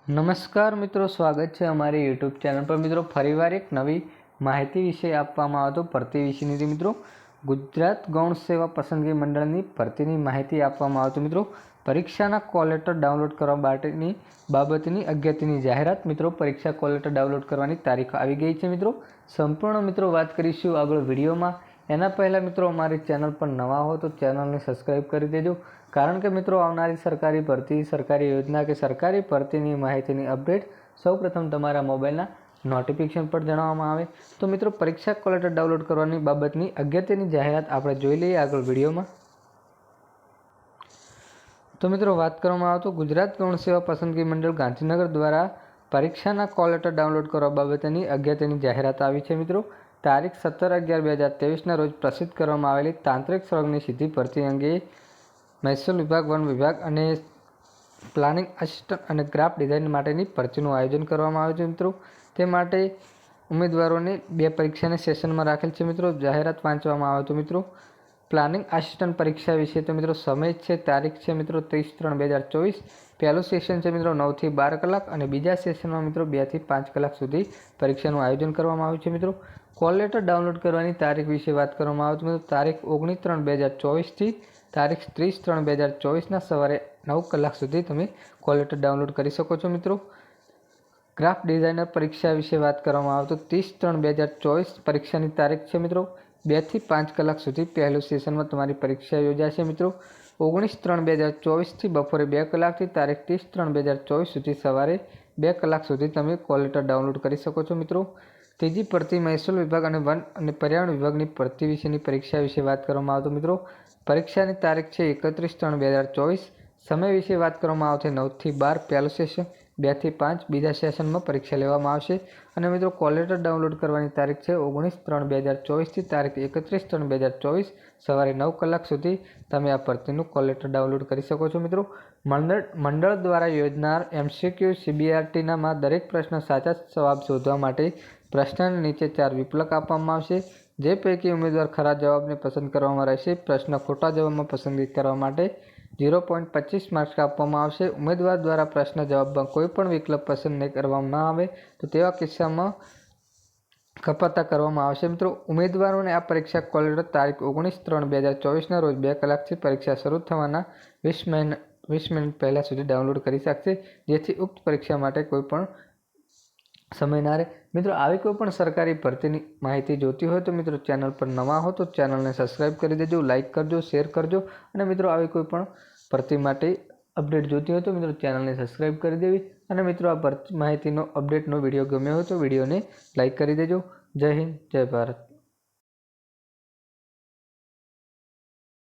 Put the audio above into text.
નમસ્કાર મિત્રો, સ્વાગત છે અમારી યુટ્યુબ ચેનલ પર। મિત્રો ફરીવાર એક નવી માહિતી વિશે આપવામાં આવતો ભરતી વિશેની મિત્રો ગુજરાત ગૌણ સેવા પસંદગી મંડળની ભરતીની માહિતી આપવામાં આવતી। મિત્રો પરીક્ષાના કોલ લેટર ડાઉનલોડ કરવા માટેની બાબતની અગત્યની જાહેરાત। મિત્રો પરીક્ષા કોલ લેટર ડાઉનલોડ કરવાની તારીખ આવી ગઈ છે। મિત્રો સંપૂર્ણ મિત્રો વાત કરીશું આગળ વિડીયોમાં। એના પહેલાં મિત્રો અમારી ચેનલ પર નવા હો તો ચેનલને સબસ્ક્રાઈબ કરી દેજો, કારણ કે મિત્રો આવનારી સરકારી ભરતી, સરકારી યોજના કે સરકારી ભરતીની માહિતીની અપડેટ સૌપ્રથમ તમારા મોબાઈલના નોટિફિકેશન પર જણાવવામાં આવે। તો મિત્રો પરીક્ષા કોલ લેટર ડાઉનલોડ કરવાની બાબતની અગત્યની જાહેરાત આપણે જોઈ લઈએ આગળ વિડીયોમાં। તો મિત્રો વાત કરવામાં આવે તો ગુજરાત ગૌણ સેવા પસંદગી મંડળ ગાંધીનગર દ્વારા પરીક્ષાના કોલ લેટર ડાઉનલોડ કરવા બાબતની અગત્યની જાહેરાત આવી છે। મિત્રો તારીખ 17/11/2023ના રોજ પ્રસિદ્ધ કરવામાં આવેલી તાંત્રિક સળગની સીધી ભરતી અંગે મહેસૂલ વિભાગ, વન વિભાગ અને પ્લાનિંગ આસિસ્ટન્ટ અને ગ્રાફ ડિઝાઇન માટેની ભરતીનું આયોજન કરવામાં આવ્યું છે। મિત્રો તે માટે ઉમેદવારોને બે પરીક્ષાને સેશનમાં રાખેલ છે। મિત્રો જાહેરાત વાંચવામાં આવે તો મિત્રો પ્લાનિંગ આસિસ્ટન્ટ પરીક્ષા વિશે તો મિત્રો સમય છે, તારીખ છે મિત્રો 30/3/2024। પહેલું સેશન છે મિત્રો 9 થી 12 કલાક અને બીજા સેશનમાં મિત્રો 2 થી 5 કલાક સુધી પરીક્ષાનું આયોજન કરવામાં આવ્યું છે। મિત્રો કોલ લેટર ડાઉનલોડ કરવાની તારીખ વિશે વાત કરવામાં આવે તો મિત્રો તારીખ 19/3/2024 થી તારીખ 30/3/2024ના સવારે 9 કલાક સુધી તમે કોલ લેટર ડાઉનલોડ કરી શકો છો। મિત્રો ગ્રાફ ડિઝાઇનર પરીક્ષા વિશે વાત કરવામાં આવે તો 30/3/2024 પરીક્ષાની તારીખ છે। મિત્રો 2 થી 5 કલાક સુધી પહેલું સેશનમાં તમારી પરીક્ષા યોજાશે। મિત્રો 19/3/2024 થી બપોરે 2 કલાકથી તારીખ 30/3/2024 સુધી સવારે 2 કલાક સુધી તમે કોલ લેટર ડાઉનલોડ કરી શકો છો। મિત્રો ત્રીજી ભરતી મહેસૂલ વિભાગ અને વન અને પર્યાવરણ વિભાગની ભરતી વિશેની પરીક્ષા વિશે વાત કરવામાં આવે તો મિત્રો પરીક્ષાની તારીખ છે 31/3/2024। સમય વિશે વાત કરવામાં આવશે 9 થી 12 પહેલું સેશન, 2 થી 5 બીજા સેશનમાં પરીક્ષા લેવામાં આવશે। અને મિત્રો કોલ લેટર ડાઉનલોડ કરવાની તારીખ છે 19/3/2024 થી તારીખ 31/3/2024 સવારે 9 કલાક સુધી તમે આ ભરતીનું કોલ લેટર ડાઉનલોડ કરી શકો છો। મિત્રો મંડળ દ્વારા યોજનાર MCQ CBRTનામાં દરેક પ્રશ્ન સાચા જવાબ શોધવા માટે પ્રશ્નની નીચે 4 વિકલ્પ આપવામાં આવશે, જે પૈકી ઉમેદવાર ખરા જવાબને પસંદ કરવામાં રહેશે। પ્રશ્ન ખોટા જવાબમાં પસંદગી કરવા માટે 0.25 માર્ક્સ આપવામાં આવશે। ઉમેદવાર દ્વારા પ્રશ્ન જવાબમાં કોઈ પણ વિકલ્પ પસંદ નહીં કરવામાં આવે તો તેવા કિસ્સામાં કપાત કરવામાં આવશે। મિત્રો ઉમેદવારોને આ પરીક્ષા કોલ લેટર તારીખ 19/3/2024ના રોજ 2 કલાકથી પરીક્ષા શરૂ થવાના 20 મિનિટ પહેલાં સુધી ડાઉનલોડ કરી શકશે, જેથી ઉક્ત પરીક્ષા માટે કોઈ પણ સમય ના રહે। મિત્રો આવી કોઈ પણ સરકારી ભરતીની માહિતી જોતી હોય તો મિત્રો ચેનલ પર નવા હો તો ચેનલને સબસ્ક્રાઈબ કરી દેજો, લાઇક કરજો, શેર કરજો। અને મિત્રો આવી કોઈ પણ ભરતી માટે અપડેટ જોતી હોય તો મિત્રો ચેનલને સબસ્ક્રાઈબ કરી દેવી। અને મિત્રો આ ભરતી માહિતીનો અપડેટનો વિડીયો ગમ્યો હોય તો વિડીયોને લાઇક કરી દેજો। જય હિન્દ, જય ભારત।